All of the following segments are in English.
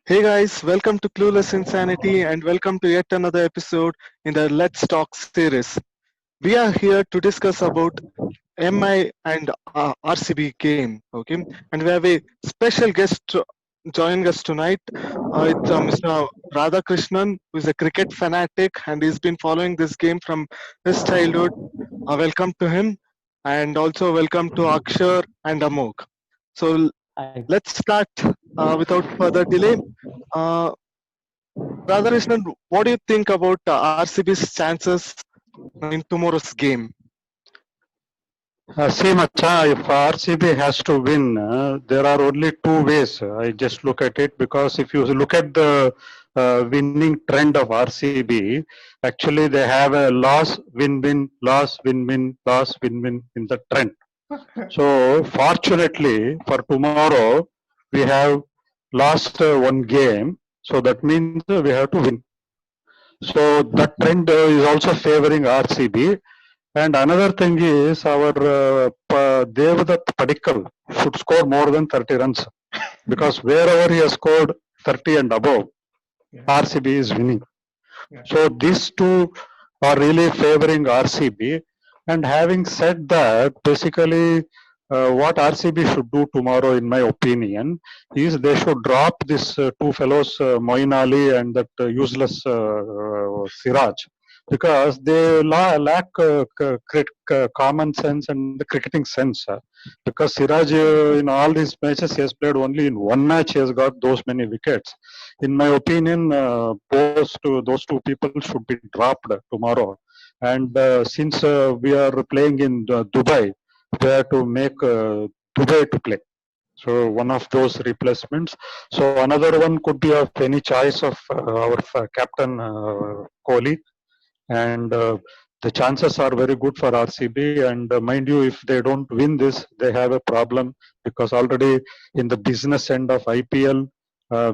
Hey guys, welcome to Clueless Insanity and welcome to yet another episode in the Let's Talk series. We are here to discuss about MI and RCB game, okay? And we have a special guest joining us tonight. It's Mr. Radhakrishnan, who is a cricket fanatic and he's been following this game from his childhood. Welcome to him and also welcome to Akshar and Amok. So I, let's start without further delay. Uh, Radhakrishnan, what do you think about RCB's chances in tomorrow's game? See, Macha, if RCB has to win, there are only two ways. I just look at it because if you look at the winning trend of RCB, actually they have a loss, win, win, loss, win, win, loss, win, win in the trend. So, fortunately for tomorrow, we have lost one game. So that means we have to win. So that trend is also favoring RCB. And another thing is our Devdutt Padikkal should score more than 30 runs because wherever he has scored 30 and above, RCB is winning. So these two are really favoring RCB. And having said that, basically, what RCB should do tomorrow, in my opinion, is they should drop this two fellows, Moin Ali and that useless Siraj, because they lack common sense and the cricketing sense. Because Siraj, in all these matches, he has played only in one match, he has got those many wickets. In my opinion, those two people should be dropped tomorrow. And since we are playing in Dubai, we have to make Dubai to play. So one of those replacements. So another one could be of any choice of our captain Kohli, and the chances are very good for RCB. And mind you, if they don't win this, they have a problem because already in the business end of IPL,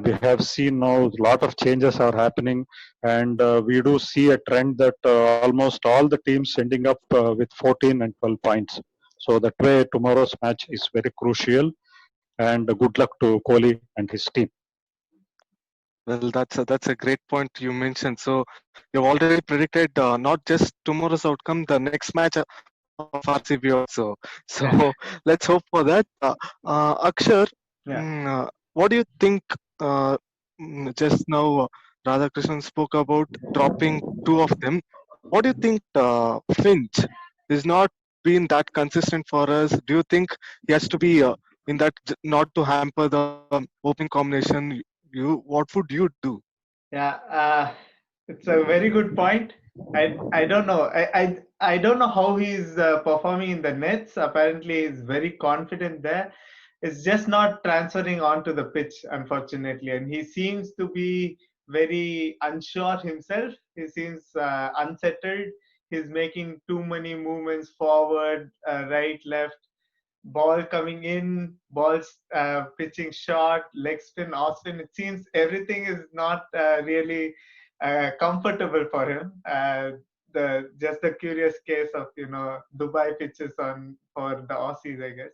we have seen now a lot of changes are happening, and we do see a trend that almost all the teams ending up with 14 and 12 points. So that way, tomorrow's match is very crucial. And good luck to Kohli and his team. Well, that's a great point you mentioned. So you've already predicted not just tomorrow's outcome, the next match of RCB also. So let's hope for that. Akshar, yeah. what do you think? Uh, just now, Radhakrishnan spoke about dropping two of them. What do you think? Finch is not been that consistent for us. Do you think he has to be in that not to hamper the opening combination? What would you do? Yeah, it's a very good point. I don't know. I don't know how he's performing in the nets. Apparently, he's very confident there. It's just not transferring onto the pitch, unfortunately. And he seems to be very unsure himself. He seems unsettled. He's making too many movements forward, right, left, ball coming in, balls pitching short, leg spin, off spin. It seems everything is not really comfortable for him. The just the curious case of Dubai pitches on for the Aussies, I guess.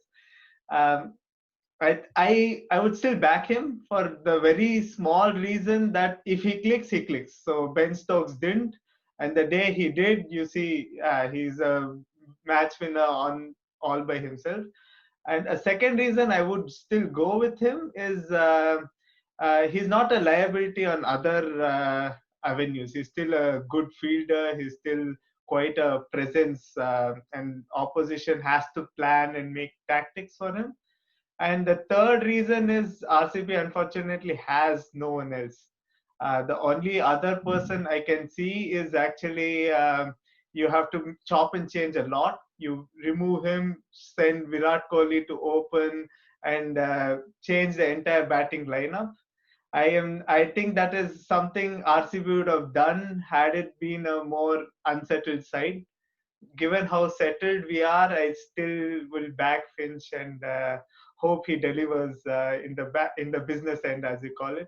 Um, I would still back him for the very small reason that if he clicks, he clicks. So Ben Stokes didn't, and the day he did, you see, he's a match winner on all by himself. And a second reason I would still go with him is he's not a liability on other avenues. He's still a good fielder. He's still quite a presence, and opposition has to plan and make tactics for him. And the third reason is RCB unfortunately has no one else. The only other person I can see is actually you have to chop and change a lot. You remove him, send Virat Kohli to open, and change the entire batting lineup. I think that is something RCB would have done had it been a more unsettled side. Given how settled we are, I still will back Finch and hope he delivers in the business end, as you call it,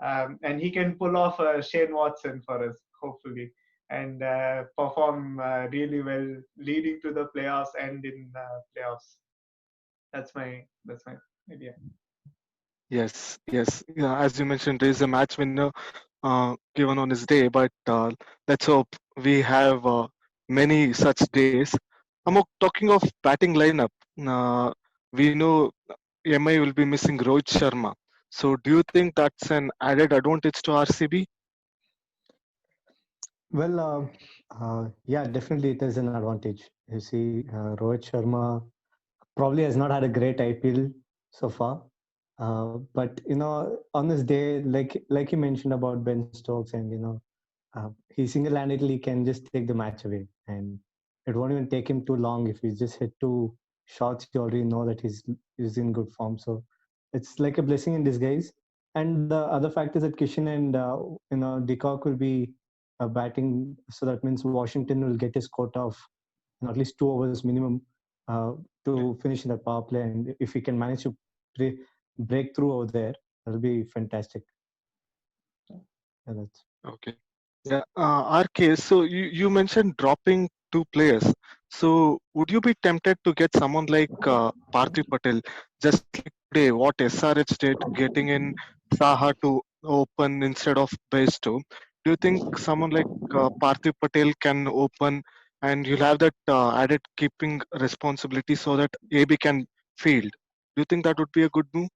and he can pull off Shane Watson for us, hopefully, and perform really well, leading to the playoffs and in playoffs. That's my idea. Yes. Yeah, as you mentioned, there is a match winner given on his day, but let's hope we have many such days. Talking of batting lineup, uh, we know MI will be missing Rohit Sharma. So, do you think that's an added advantage to RCB? Well, yeah, definitely it is an advantage. You see, Rohit Sharma probably has not had a great IPL so far. But on this day, like you mentioned about Ben Stokes, and he single-handedly can just take the match away, and it won't even take him too long. If he just hit two shots, you already know that he's in good form. So it's like a blessing in disguise. And the other fact is that Kishan and Decock will be batting, so that means Washington will get his quota of at least 2 overs minimum uh, to finish in the power play. And if he can manage to break, break through over there, that'll be fantastic. Yeah, that's Okay. Yeah. RK, so you mentioned dropping two players. So would you be tempted to get someone like Parthiv Patel, just like today, what SRH did, getting in Saha to open instead of Bairstow? Do you think someone like Parthiv Patel can open and you'll have that added keeping responsibility so that AB can field? Do you think that would be a good move?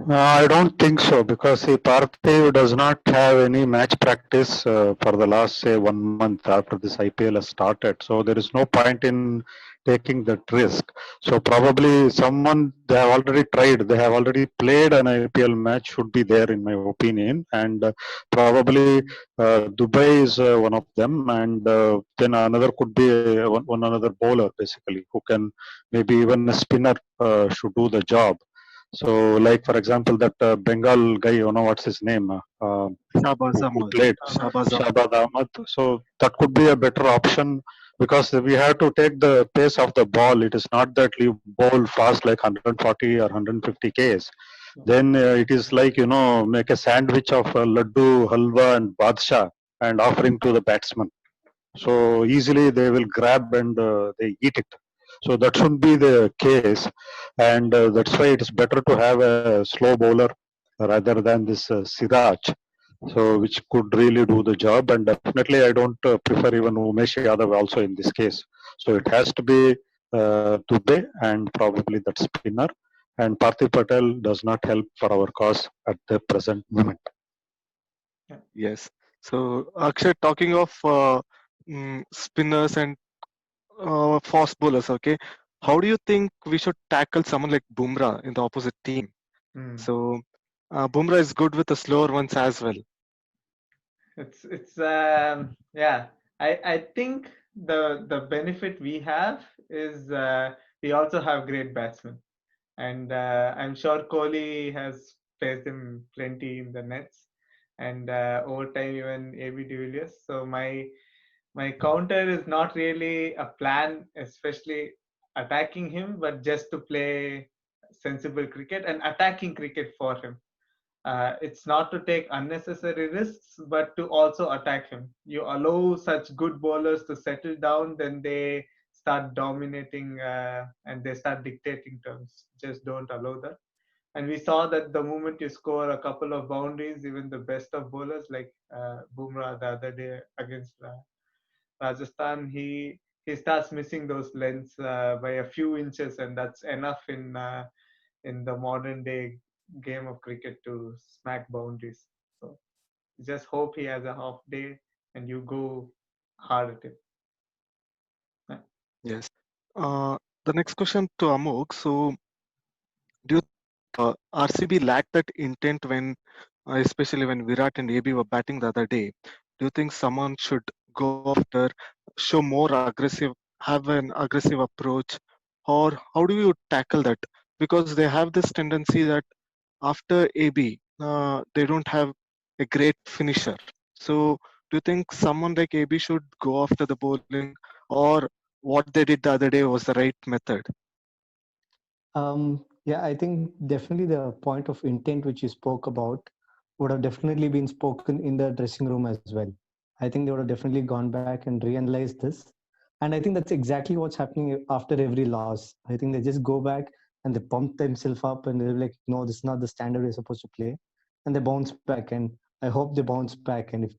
I don't think so because see, Parthiv does not have any match practice for the last say 1 month after this IPL has started. So there is no point in taking that risk. So probably someone they have already tried, they have already played an IPL match should be there in my opinion, and probably Dubai is one of them, and then another could be one another bowler basically who can maybe even a spinner should do the job. So, like for example, that Bengal guy, what's his name, Shahbaz who Ahmed. played Shahbaz Ahmed. Shabad Ahmad. So that could be a better option because we have to take the pace of the ball. It is not that you bowl fast like 140 or 150 Ks. Then it is like make a sandwich of laddu, halwa, and badshah and offering to the batsman. So easily they will grab and they eat it. So that should be the case, and that's why it is better to have a slow bowler rather than this Siraj. So which could really do the job, and definitely I don't prefer even Umesh Yadav also in this case. So it has to be Dubey and probably that spinner, and Parthiv Patel does not help for our cause at the present moment. Yes. So, Akshay, talking of spinners and fast bowlers, okay, how do you think we should tackle someone like Bumrah in the opposite team? Hmm. So, Bumrah is good with the slower ones as well. It's yeah. I think the benefit we have is we also have great batsmen, and I'm sure Kohli has faced him plenty in the nets, and over time even AB de Villiers. So my counter is not really a plan, especially attacking him, but just to play sensible cricket and attacking cricket for him. It's not to take unnecessary risks, but to also attack him. You allow such good bowlers to settle down, then they start dominating and they start dictating terms. Just don't allow that. And we saw that the moment you score a couple of boundaries, even the best of bowlers like Bumrah the other day against Rajasthan, he starts missing those lengths by a few inches, and that's enough in the modern day game of cricket to smack boundaries. So just hope he has a half day and you go hard at him. Yeah. Yes. The next question to Amok. So, do you RCB lacked that intent when, especially when Virat and AB were batting the other day? Do you think someone should go after, show more aggressive, have an aggressive approach, or how do you tackle that? Because they have this tendency that after AB, they don't have a great finisher. So, do you think someone like AB should go after the bowling, or what they did the other day was the right method? yeah, I think definitely the point of intent which you spoke about would have definitely been spoken in the dressing room as well. I think they would have definitely gone back and reanalyzed this. And I think that's exactly what's happening after every loss. I think they just go back, and they pump themselves up, and they're like, no, this is not the standard we're supposed to play, and they bounce back. And I hope they bounce back. And if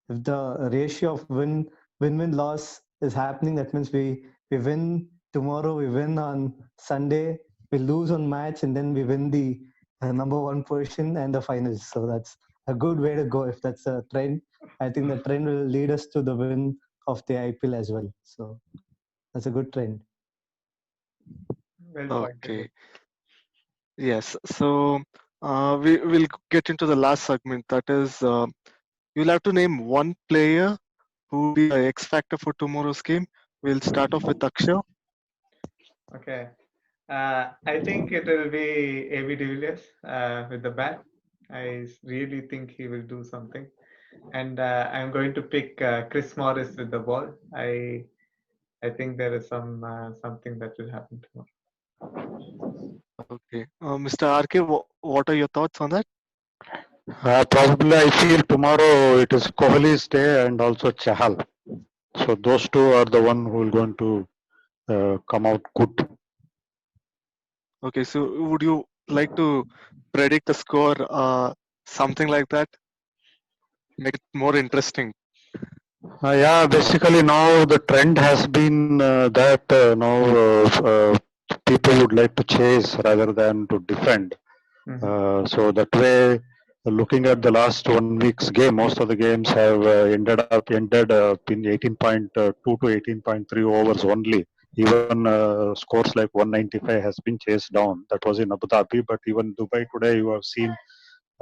the ratio of win loss is happening, that means we win tomorrow, we win on Sunday, we lose on match, and then we win the number one position and the finals. So that's a good way to go. If that's a trend, I think the trend will lead us to the win of the IPL as well. So that's a good trend. Well pointed. Okay. Yes. So we will get into the last segment. That is, you'll have to name one player who will be the X factor for tomorrow's game. We'll start off with Akshay. Okay. I think it will be AB de Villiers with the bat. I really think he will do something. And I'm going to pick Chris Morris with the ball. I think there is something that will happen tomorrow. Okay. Mr. RK, what are your thoughts on that? Probably I feel tomorrow it is Kohli's day and also Chahal. So those two are the one who will going to come out good. Okay. So would you like to predict the score, something like that? Make it more interesting. Yeah, basically now the trend has been that now people would like to chase rather than to defend. So that way, looking at the last 1 week's game, most of the games have ended up in 18.2 to 18.3 overs only. Even scores like 195 has been chased down. That was in Abu Dhabi, but even Dubai today, you have seen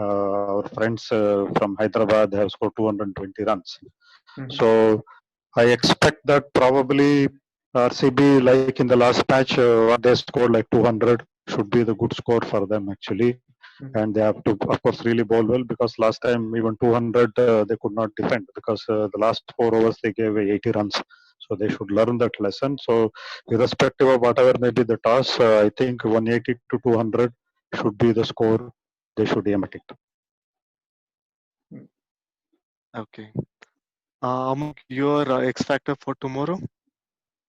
our friends from Hyderabad have scored 220 runs. So I expect that probably RCB, like in the last match, they scored like 200, should be the good score for them actually. And they have to, of course, really bowl well, because last time even 200 they could not defend, because the last 4 overs they gave 80 runs. So they should learn that lesson. So irrespective of whatever may be the toss, I think 180 to 200 should be the score they should aim at it. Okay. Amok, your X factor for tomorrow?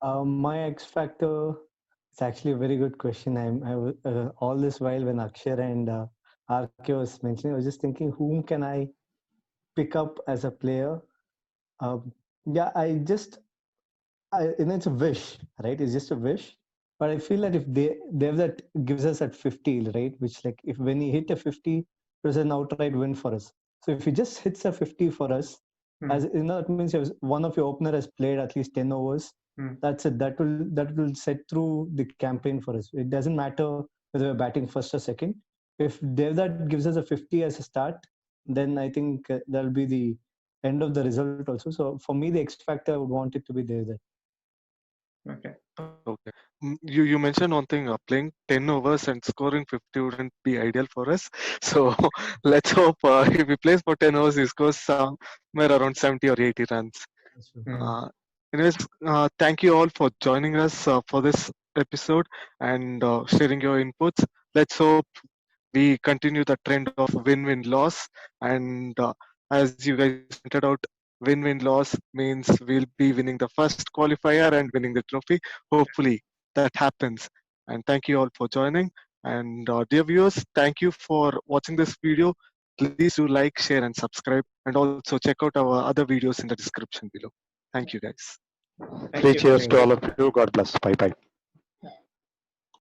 My X factor, it's actually a very good question. All this while when Akshay and RK was mentioning, I was just thinking, whom can I pick up as a player? Yeah, it's a wish, right? It's just a wish. But I feel that if that gives us at 50, right? Which, like, if when he hit a 50, it was an outright win for us. So if he just hits a 50 for us, as you know, it means one of your opener has played at least 10 overs. That's it. That will set through the campaign for us. It doesn't matter whether we're batting first or second. If Devdutt gives us a 50 as a start, then I think that'll be the end of the result also. So for me, the X factor, I would want it to be Devdutt. Okay. Okay. You mentioned one thing, playing 10 overs and scoring 50 wouldn't be ideal for us. So let's hope if he plays for 10 overs, he scores somewhere around 70 or 80 runs. Anyways, thank you all for joining us for this episode and sharing your inputs. Let's hope we continue the trend of win-win loss. And as you guys pointed out, win-win loss means we'll be winning the first qualifier and winning the trophy. Hopefully that happens. And thank you all for joining. And dear viewers, thank you for watching this video. Please do like, share, and subscribe. And also check out our other videos in the description below. Thank you, guys. Three cheers to all of you. God bless. Bye bye.